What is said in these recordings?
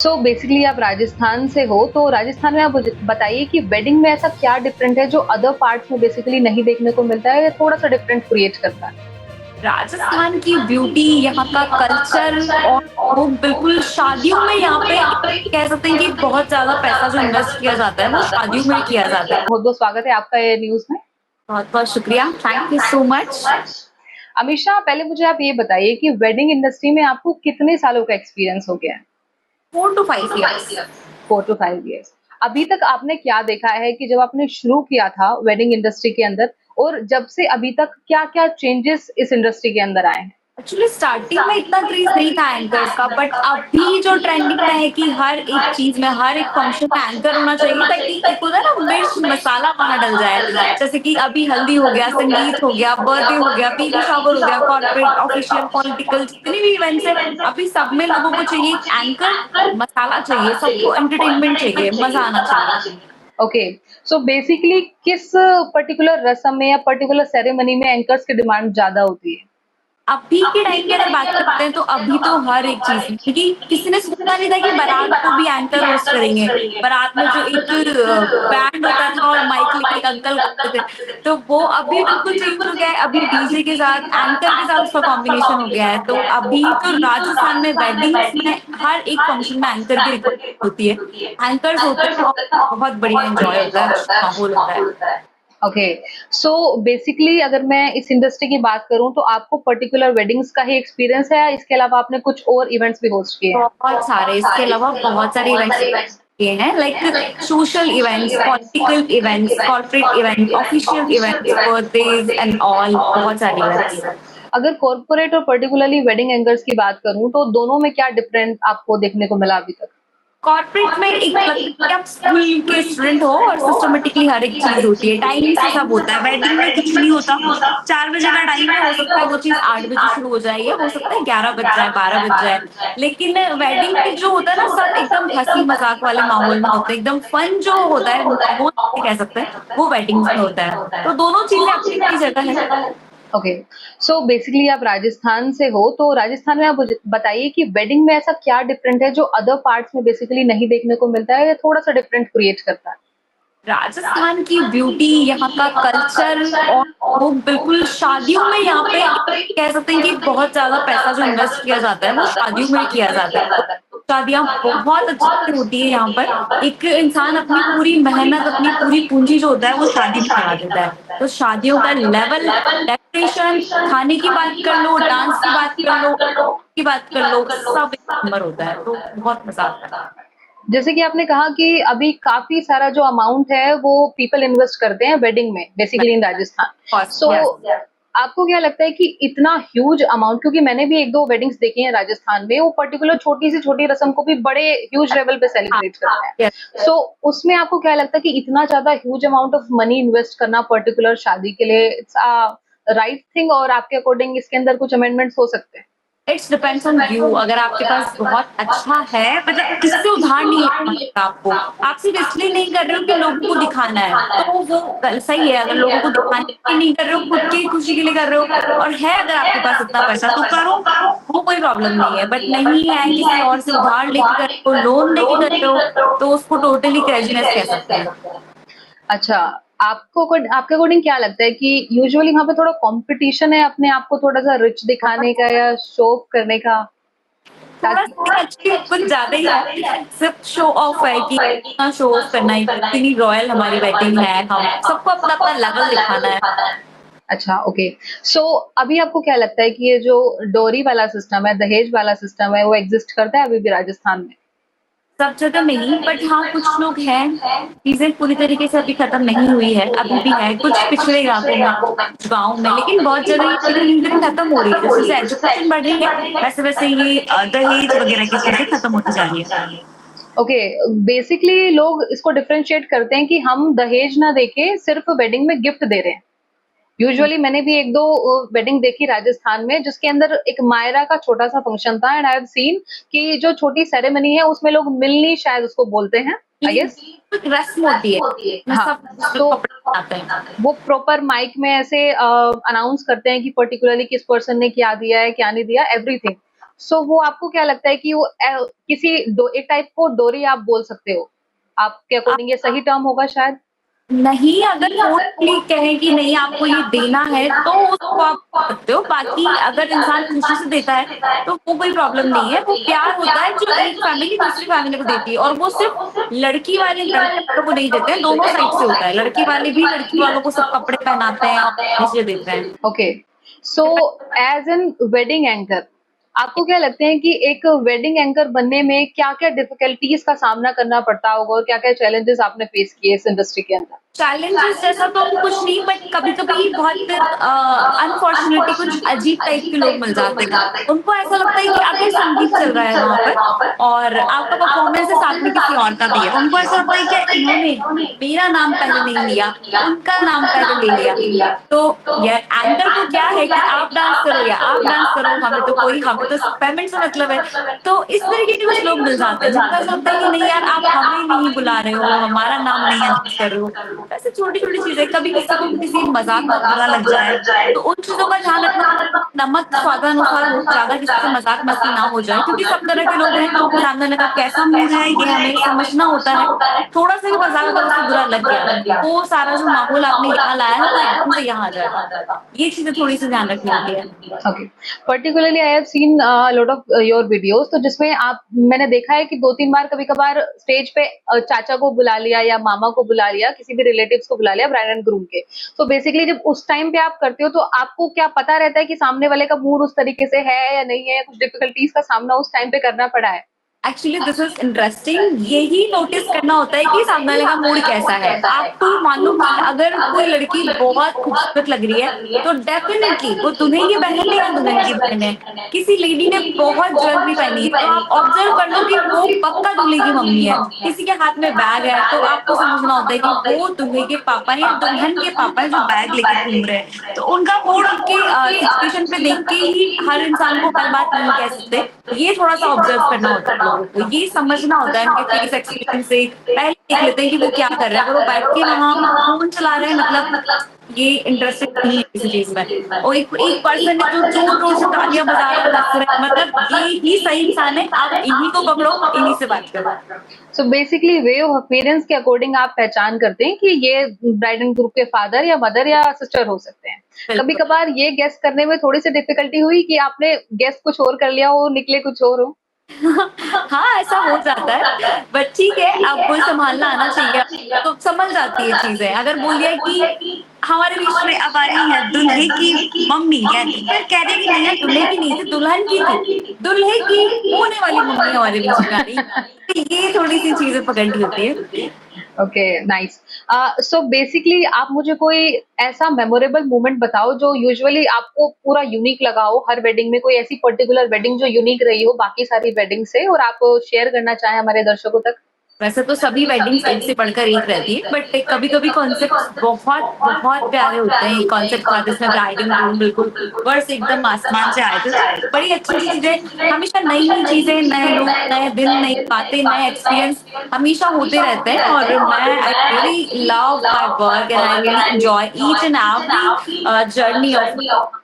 Basically आप राजस्थान से हो, तो राजस्थान में आप मुझे बताइए कि वेडिंग में ऐसा क्या डिफरेंट है जो अदर पार्ट्स में बेसिकली नहीं देखने को मिलता है या थोड़ा-सा डिफरेंट क्रिएट करता है? राजस्थान की ब्यूटी, यहाँ का कल्चर और वो बिल्कुल शादियों में यहाँ पे कह सकते हैं कि बहुत ज़्यादा पैसा जो इन्वेस्ट किया जाता है, वो शादियों में किया जाता है। बहुत-बहुत स्वागत है आपका ये न्यूज़ में। बहुत-बहुत शुक्रिया, thank you so much. Amisha, पहले मुझे आप ये बताइए कि वेडिंग इंडस्ट्री में आपको कितने सालों का एक्सपीरियंस हो गया है? 4 टू 5 इयर्स। 4 to 5 years. अभी तक आपने क्या देखा है कि जब आपने शुरू किया था वेडिंग इंडस्ट्री के अंदर और जब से अभी तक क्या-क्या चेंजेस इस इंडस्ट्री के अंदर आए हैं? एक्चुअली स्टार्टिंग में इतना क्रेज़ नहीं था एंकर्स का, बट अभी जो ट्रेंडिंग में है कि हर एक चीज़ में, हर एक फंक्शन में एंकर होना चाहिए ताकि एक होता है ना मिर्च मसाला वहाँ डल जाए। जैसे कि अभी हल्दी हो गया, संगीत हो गया, बर्थडे हो गया, बेबी शावर हो गया, कॉर्पोरेट, ऑफिशियल, पॉलिटिकल जितने भी इवेंट्स हैं, अभी सब में लोगों को चाहिए एक एंकर, मसाला चाहिए, सबको एंटरटेनमेंट चाहिए, मज़ा आना चाहिए। ओके, सो बेसिकली किस पर्टिकुलर रस्म में या पर्टिकुलर सेरेमनी में एंकर्स की डिमांड ज़्यादा होती है? अभी के टाइम की अगर बात करते हैं तो अभी तो हर एक चीज़ में क्योंकि किसी ने सोचा नहीं था कि बारात को भी एंकर होस्ट करेंगे। बारात में जो एक बैंड होता था और माइक लेके एक अंकल गाते थे, तो वो अभी बिल्कुल चेंज हो गया है। अभी डीजे के साथ, एंकर के साथ उसका कॉम्बिनेशन हो गया है। तो अभी तो राजस्थान में वेडिंग्स में हर एक फंक्शन में एंकर की रिक्वायरमेंट होती है। एंकर्स होते हैं और बहुत बढ़िया एन्जॉय होता है, अच्छा माहौल होता है। ओके, सो बेसिकली अगर मैं इस इंडस्ट्री की बात करूँ तो आपको पर्टिकुलर वेडिंग्स का ही एक्सपीरियंस है या इसके अलावा आपने कुछ और इवेंट्स भी होस्ट किए हैं? बहुत सारे, इसके अलावा बहुत सारे इवेंट्स किए हैं like social events, political events, corporate events, official events, birthdays and all बहुत सारे इवेंट्स। अगर कॉर्पोरेट और पर्टिकुलरली वेडिंग एंकर्स की बात करूँ तो दोनों में क्या डिफरेंट आपको देखने को मिला अभी तक? कॉर्पोरेट में एक लगता है कि आप स्कूल के स्टूडेंट हो और सिस्टमैटिकली हर एक चीज़ होती है, टाइम से सब होता है। वेडिंग में कुछ नहीं होता, 4 बजे का टाइम है, हो सकता है वो चीज़ 8 बजे शुरू हो जाए या हो सकता है 11 बज जाए, 12 बज जाए। लेकिन वेडिंग में जो होता है ना सब एकदम हँसी-मज़ाक वाले माहौल में होता है, एकदम फन जो होता है माहौल कह सकते हैं, वो वेडिंग्स में होता है। तो दोनों चीज़ें अपनी-अपनी जगह है। ओके, सो बेसिकली आप राजस्थान से हो, तो राजस्थान में आप मुझे बताइए कि वेडिंग में ऐसा क्या डिफरेंट है जो अदर पार्ट्स में बेसिकली नहीं देखने को मिलता है या थोड़ा-सा डिफरेंट क्रिएट करता है? राजस्थान की ब्यूटी, यहाँ का कल्चर और वो बिल्कुल शादियों में यहाँ पे कह सकते हैं कि बहुत ज़्यादा पैसा जो इन्वेस्ट किया जाता है, वो शादियों में किया जाता है। तो शादियाँ बहुत अच्छे से होती है यहाँ पर। एक इंसान अपनी पूरी मेहनत, अपनी पूरी पूँजी जो होता है, वो शादी में लगा देता है। तो शादियों का लेवल, डेकोरेशन, खाने की बात कर लो, डांस की बात कर लो, की बात कर लो, सब एक नंबर होता है। तो बहुत मज़ा आता है। जैसे कि आपने कहा कि अभी काफ़ी सारा जो अमाउंट है वो पीपल इन्वेस्ट करते हैं वेडिंग में basically in Rajasthan. Cost so yes. आपको क्या लगता है कि इतना ह्यूज अमाउंट क्योंकि मैंने भी 1-2 वेडिंग्स देखी हैं राजस्थान में, वो पर्टिकुलर छोटी से छोटी रस्म को भी बड़े ह्यूज लेवल पे हाँ, सेलिब्रेट करते हैं। यस। सो उसमें आपको क्या लगता है कि इतना ज़्यादा huge amount of money invest करना पर्टिकुलर शादी के लिए इट्स राइट थिंग और आपके अकॉर्डिंग इसके अंदर कुछ अमेंडमेंट्स हो सकते हैं? It's depends on you. अगर आपके पास बहुत अच्छा है मतलब किसी से उधार नहीं लेना पड़ता आपको। आप सिर्फ़ इसलिए नहीं कर रहे हो कि लोगों को दिखाना है, तो वो सही है। अगर लोगों को दिखाने के लिए नहीं कर रहे हो, खुद की खुशी के लिए कर रहे हो और है अगर आपके पास इतना पैसा तो करो, वो कोई प्रॉब्लम नहीं है। बट नहीं है, किसी और से उधार लेके कर रहे हो, लोन लेके कर रहे हो, तो उसको टोटली क्रेज़ीनेस कह सकते हैं। अच्छा, आपके अकॉर्डिंग क्या लगता है कि यूजुअली वहाँ पे थोड़ा कॉम्पिटिशन है अपने आप को थोड़ा-सा रिच दिखाने का या शो ऑफ करने का? ताकि थोड़ा-सा एक्चुअली कुछ ज़्यादा ही है। सिर्फ़ शो ऑफ है कि हाँ, शो ऑफ करना है, इतनी रॉयल हमारी वेडिंग है, हम सबको अपना-अपना लेवल दिखाना है। अच्छा, ओके। सो अभी आपको क्या लगता है कि ये जो डोरी वाला सिस्टम है, दहेज वाला सिस्टम है, वो एक्सिस्ट करता है अभी भी राजस्थान में? सब जगह नहीं, बट हाँ, कुछ लोग हैं, चीज़ें पूरी तरीके से अभी खत्म नहीं हुई है, अभी भी है, कुछ पिछड़े इलाकों में, कुछ गाँव में, लेकिन बहुत जगह ये चीज़ें धीरे-धीरे खत्म हो रही है। जैसे-जैसे एजुकेशन बढ़ रही है, वैसे-वैसे ये दहेज वगैरह की चीज़ें खत्म होती जा रही है। ओके, बेसिकली लोग इसको डिफरेंशिएट करते हैं कि हम दहेज ना देके सिर्फ़ वेडिंग में गिफ्ट दे रहे हैं। हुँ। यूजुअली मैंने भी 1-2 वेडिंग देखी राजस्थान में जिसके अंदर एक मायरा का छोटा-सा फंक्शन था एंड आई हैव सीन कि जो छोटी सेरेमनी है उसमें लोग मिलनी शायद उसको बोलते हैं, आई एक गेस। रस्म होती है, में हाँ, सब तो कपड़े पहनाते हैं। वो प्रॉपर माइक में ऐसे अनाउंस करते हैं कि पर्टिकुलरली किस पर्सन ने क्या दिया है, क्या नहीं दिया, एवरीथिंग। सो वो आपको क्या लगता है कि वो किसी एक टाइप को डोरी आप बोल सकते हो? आपके अकॉर्डिंग ये सही टर्म होगा शायद? नहीं, अगर फोर्सफुली कहें कि नहीं आपको ये देना है, तो उसको आप कर सकते हो। बाकी अगर इंसान खुशी से देता है, तो वो कोई प्रॉब्लम नहीं है। वो प्यार होता है जो एक फैमिली दूसरी फैमिली को देती है, और वो सिर्फ़ लड़की वाले लड़के वालों को नहीं देते हैं, दोनों साइड से होता है। लड़के वाले भी लड़की वालों को सब कपड़े पहनाते हैं और चीज़ें देते हैं। Okay, so as an wedding anchor आपको क्या लगते हैं कि एक वेडिंग एंकर बनने में क्या-क्या डिफिकल्टीज का सामना करना पड़ता होगा और क्या-क्या चैलेंजेस आपने फेस किए इस इंडस्ट्री के अंदर? चैलेंजेस जैसा तो कुछ नहीं, बट कभी-कभी बहुत अनफॉर्च्युनेटली कुछ अजीब टाइप के लोग मिल जाते हैं। उनको ऐसा लगता है कि अगर संगीत चल रहा है वहाँ पर और आपका परफॉर्मेंस है, साथ में किसी और का भी है, उनको ऐसा लगता है कि इन्होंने मेरा नाम पहले नहीं लिया, उनका नाम पहले ले लिया। तो यार एंकर को क्या है कि आप डांस करो या आप डांस करो, हमें तो पेमेंट से मतलब है। तो इस तरीके के कुछ लोग मिल जाते हैं जिनको ऐसा लगता है कि नहीं यार, आप हमें नहीं बुला रहे हो, हमारा नाम नहीं अनाउंस कर रहे हो। ऐसे छोटी-छोटी चीज़ें, कभी किसी को किसी मज़ाक में बुरा लग जाए, तो उन चीज़ों का ध्यान रखना, नमक स्वादानुसार हो, ज़्यादा किसी से मज़ाक-मस्ती ना हो जाए, क्योंकि सब तरह के लोग हैं, सामने वाले का कैसा मूड है ये हमें समझना होता है। थोड़ा-सा भी मज़ाक अगर उसको बुरा लग गया, तो सारा जो माहौल आपने यहाँ लाया है वो एकदम से यहाँ आ जाएगा। ये चीज़ें थोड़ी-सी ध्यान रखनी होती है। Okay, particularly I have seen lot of your videos तो जिसमें आप मैंने देखा है कि 2-3 बार कभी-कभार स्टेज पे चाचा को बुला लिया या मामा को बुला लिया, किसी भी रिलेटिव्स को बुला लिया ब्राइड एंड ग्रूम के। तो बेसिकली जब उस टाइम पे आप करते हो तो आपको क्या पता रहता है कि सामने वाले का मूड उस तरीके से है या नहीं है? कुछ डिफिकल्टीज़ का सामना उस टाइम पे करना पड़ा है? Actually this is interesting. यही नोटिस करना होता है कि सामने वाले का मूड कैसा है। आपको मानो कि अगर कोई लड़की बहुत खूबसूरत लग रही है, तो डेफ़िनिटली वो दूल्हे की बहन है या दुल्हन की बहन है। किसी लेडी ने बहुत ज्वेलरी पहनी है, तो आप ऑब्ज़र्व कर लो कि वो पक्का दूल्हे की मम्मी है। किसी के हाथ में बैग है, तो आपको समझना होता है कि वो दूल्हे के पापा हैं या दुल्हन के पापा हैं जो बैग लेके घूम रहे हैं। तो उनका मूड उनकी सिचुएशन पे देख के ही हर इंसान को हर बात नहीं कह सकते। ये थोड़ा-सा ऑब्ज़र्व करना होता है लोगों को, ये समझना होता है उनके फेस एक्सप्रेशन से। पहले देख लेते हैं कि वो क्या कर रहे हैं, अगर वो बैठ के वहाँ फ़ोन चला रहे हैं, मतलब ये इंटरेस्टेड नहीं है किसी चीज़ में। और एक एक पर्सन है जो ज़ोर-ज़ोर से तालियाँ बजा रहा है, हँस रहा है, मतलब ये ही सही इंसान है, आप इन्हीं को पकड़ो, इन्हीं से बात करो। So basically way of appearance के अकॉर्डिंग आप पहचान करते हैं कि ये ब्राइड एंड ग्रूम के फादर या मदर या सिस्टर हो सकते हैं। बिल्कुल। कभी-कभार ये गेस करने में थोड़ी-सी डिफिकल्टी हुई कि आपने गेस कुछ और कर लिया हो, निकले कुछ और हो? हाँ, ऐसा हो जाता है, बट ठीक है, आपको सँभालना आना चाहिए, तो संभल जाती है चीज़ें। अगर बोल दिया कि हमारे बीच में अब आ रही है दूल्हे की मम्मी, या फिर कह दें कि नहीं यार दूल्हे की नहीं थी, दुल्हन की थी। दूल्हे की होने वाली मम्मी हमारे बीच में आ रही है, तो ये थोड़ी-सी चीज़ें पकड़नी होती है। Okay, nice. सो बेसिकली आप मुझे कोई ऐसा मेमोरेबल मोमेंट बताओ जो यूजुअली आपको पूरा यूनिक लगा हो हर वेडिंग में, कोई ऐसी पर्टिकुलर वेडिंग जो यूनिक रही हो बाकी सारी वेडिंग से और आप शेयर करना चाहें हमारे दर्शकों तक? वैसे तो सभी वेडिंग्स एक से बढ़कर एक रहती है, बट कभी-कभी कॉन्सेप्ट्स बहुत बहुत प्यारे होते हैं। एक कॉन्सेप्ट था जिसमें ब्राइड एंड ग्रूम बिल्कुल ऊपर से एकदम आसमान से आए थे, तो बड़ी अच्छी-अच्छी चीज़ें, हमेशा नई-नई चीज़ें, नए लोग, नए दिन, नई बातें, नए एक्सपीरियंस हमेशा होते रहते हैं, और I really love my work and I really enjoy each and every journey of.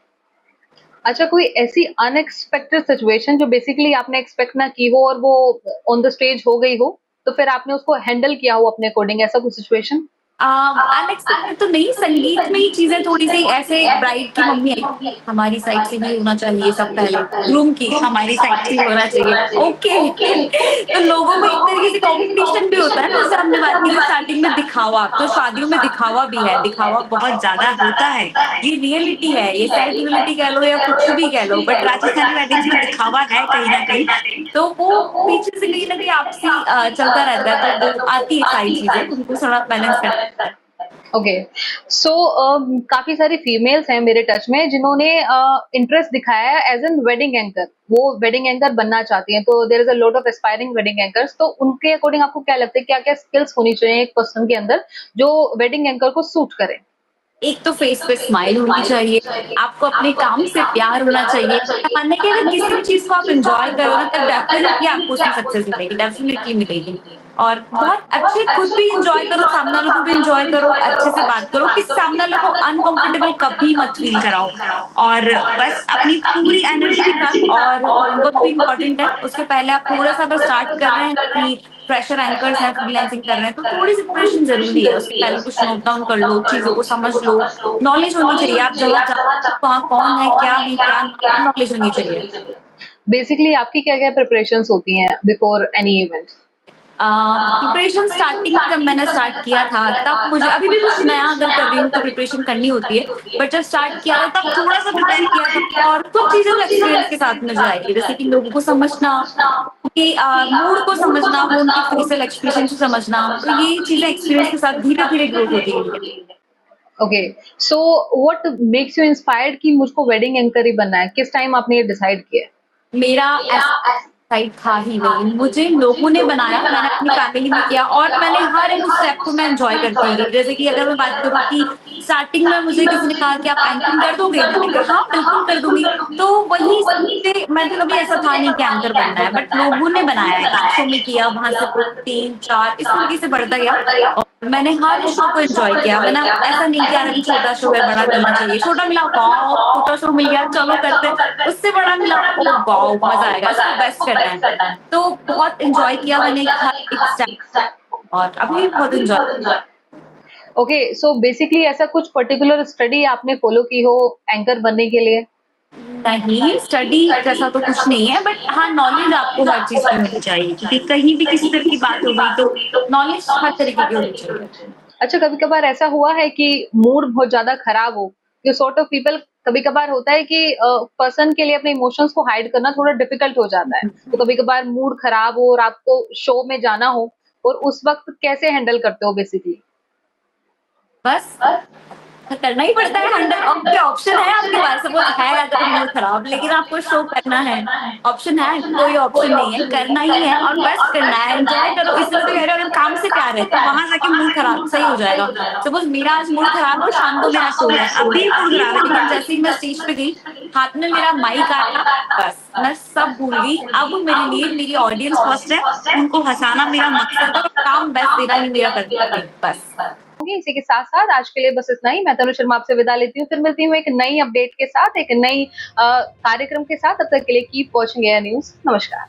अच्छा, कोई ऐसी अनएक्सपेक्टेड सिचुएशन जो बेसिकली आपने एक्सपेक्ट ना की हो और वो ऑन द स्टेज हो गई हो, तो फिर आपने उसको हैंडल किया हो अपने अकॉर्डिंग ऐसा कुछ सिचुएशन? अनएक्सपेक्टेड तो नहीं, संगीत में ही चीज़ें थोड़ी-सी ऐसे, ब्राइड की मम्मी आई, हमारी साइड से ही होना चाहिए सब पहले, ग्रूम की हमारी साइड से ही होना चाहिए, ओके। तो लोगों में एक तरीके से कॉम्पिटिशन भी होता है ना, जैसे हमने बात की थी स्टार्टिंग में दिखावा, तो शादियों में दिखावा भी है, दिखावा बहुत ज़्यादा होता है। ये रियलिटी है, ये सैड रियलिटी कह लो या कुछ भी कह लो, बट राजस्थानी वेडिंग्स में दिखावा है कहीं न कहीं। तो वो पीछे से कहीं न कहीं आपसी चलता रहता है, तो वो आती है सारी चीज़ें, उनको थोड़ा बैलेंस करना पड़ता है। ओके, सो काफ़ी सारी फीमेल्स हैं मेरे टच में जिन्होंने इंटरेस्ट दिखाया है एज़ एन वेडिंग एंकर। वो वेडिंग एंकर बनना चाहती हैं, तो there is a lot of aspiring wedding anchors तो उनके अकॉर्डिंग आपको क्या लगता है क्या-क्या स्किल्स होनी चाहिए एक पर्सन के अंदर जो वेडिंग एंकर को सूट करे? एक तो फेस पे स्माइल होनी चाहिए, आपको अपने काम से प्यार होना चाहिए। मानने कि अगर किसी भी चीज़ को आप एन्जॉय करो ना, तब डेफ़िनिटली आपको उसमें सक्सेस मिलेगी, डेफ़िनिटली मिलेगी। और बहुत अच्छे खुद भी एन्जॉय करो, सामने वालों को भी एन्जॉय करो, अच्छे से बात करो कि सामने वालों को अनकम्फ़र्टेबल कभी मत फ़ील कराओ। और बस अपनी पूरी एनर्जी के साथ, और होमवर्क भी इम्पोर्टेंट है, उसके पहले आप थोड़ा-सा अगर स्टार्ट कर रहे हैं कि फ्रेशर एंकर्स हैं, फ्रीलांसिंग कर रहे हैं, तो थोड़ी-सी प्रिपरेशन ज़रूरी है। उससे पहले कुछ नोट डाउन कर लो, चीज़ों को समझ लो, नॉलेज होनी चाहिए। आप जहाँ जा वहाँ कौन है, क्या है, क्या नहीं, नॉलेज होनी चाहिए। बेसिकली आपकी क्या-क्या प्रिपरेशंस होती हैं before any event? Preparation starting में जब मैंने स्टार्ट किया था, तब मुझे अभी भी कुछ नया अगर कर रही हूँ तो प्रिपरेशन करनी होती है। बट जब स्टार्ट किया था तब थोड़ा-सा प्रिपेयर किया था, और कुछ चीज़ें तो एक्सपीरियंस के साथ मुझे आएगी। जैसे कि लोगों को समझना, उनकी मूड को समझना, वो उनकी फेशियल एक्सप्रेशन को समझना, तो ये चीज़ें एक्सपीरियंस के साथ धीरे-धीरे ग्रोथ होती गई है। Okay, so what makes you inspired कि मुझको वेडिंग एंकर ही बनना है? किस टाइम आपने ये डिसाइड किया? मेरा ऐसा टाइप था ही नहीं, मुझे लोगों ने बनाया, मैंने अपनी फैमिली में किया, और मैंने हर एक उस स्टेप को मैं एन्जॉय करती गई। जैसे कि अगर मैं बात करूँ कि स्टार्टिंग में मुझे किसी ने कहा कि आप एंकरिंग कर दोगे? मैंने कहा हाँ, बिल्कुल कर दूँगी। तो वहीं से मैंने कभी ऐसा था नहीं कि एंकर बनना है, बट लोगों ने बनाया, एक शो में किया, वहाँ से 2, 3, 4 इस तरीके से बढ़ता गया, और मैंने हर शो को एन्जॉय किया। मैंने ऐसा नहीं कि यार अभी छोटा शो है, बड़ा करना चाहिए। छोटा मिला, वाओ! छोटा शो मिल गया, चलो करते हैं। उससे बड़ा मिला, ओह वाओ! मज़ा आएगा, इसको बेस्ट करना है। तो बहुत एन्जॉय किया मैंने हर एक स्टेप, और अभी भी बहुत एन्जॉय। ओके, सो बेसिकली ऐसा कुछ पर्टिकुलर स्टडी आपने फॉलो की हो एंकर बनने के लिए? नहीं, स्टडी जैसा तो कुछ नहीं है, बट हाँ, नॉलेज आपको हर चीज़ की होनी चाहिए, क्योंकि कहीं भी किसी तरह की बात हो गई तो नॉलेज हर तरीके की होनी चाहिए। अच्छा, कभी-कभार ऐसा हुआ है कि मूड बहुत ज़्यादा खराब हो, जो सॉर्ट ऑफ पीपल कभी-कभार होता है कि पर्सन के लिए अपने इमोशंस को हाइड करना थोड़ा डिफिकल्ट हो जाता है। तो कभी-कभार मूड खराब हो और आपको शो में जाना हो और उस वक़्त कैसे हैंडल करते हो बेसिकली? बस करना ही पड़ता है हैंडल, और कोई ऑप्शन है आपके पास? सपोज़ है अगर मूड खराब, लेकिन आपको शो करना है, ऑप्शन है? कोई ऑप्शन नहीं है, करना ही है, और बस करना है, एन्जॉय करो। इसलिए तो कह रही हूँ, अगर काम से प्यार है, तो वहाँ जाके मूड खराब सही हो जाएगा। सपोज़ मेरा आज मूड खराब है और शाम को मेरा शो है, अभी मूड खराब है, लेकिन जैसे ही मैं स्टेज पे गई, हाथ में मेरा माइक आया, बस मैं सब भूल गई। अब मेरे लिए मेरी ऑडियंस फर्स्ट है, उनको हँसाना मेरा मकसद है, और काम बेस्ट देना ही मेरा कर्तव्य है, बस। होंगे इसी के साथ-साथ आज के लिए बस इतना ही। मैं तनु शर्मा आपसे विदा लेती हूँ। फिर मिलती हूँ एक नई अपडेट के साथ, एक नई कार्यक्रम के साथ। तब तक के लिए कीप वॉचिंग एयर न्यूज़। नमस्कार।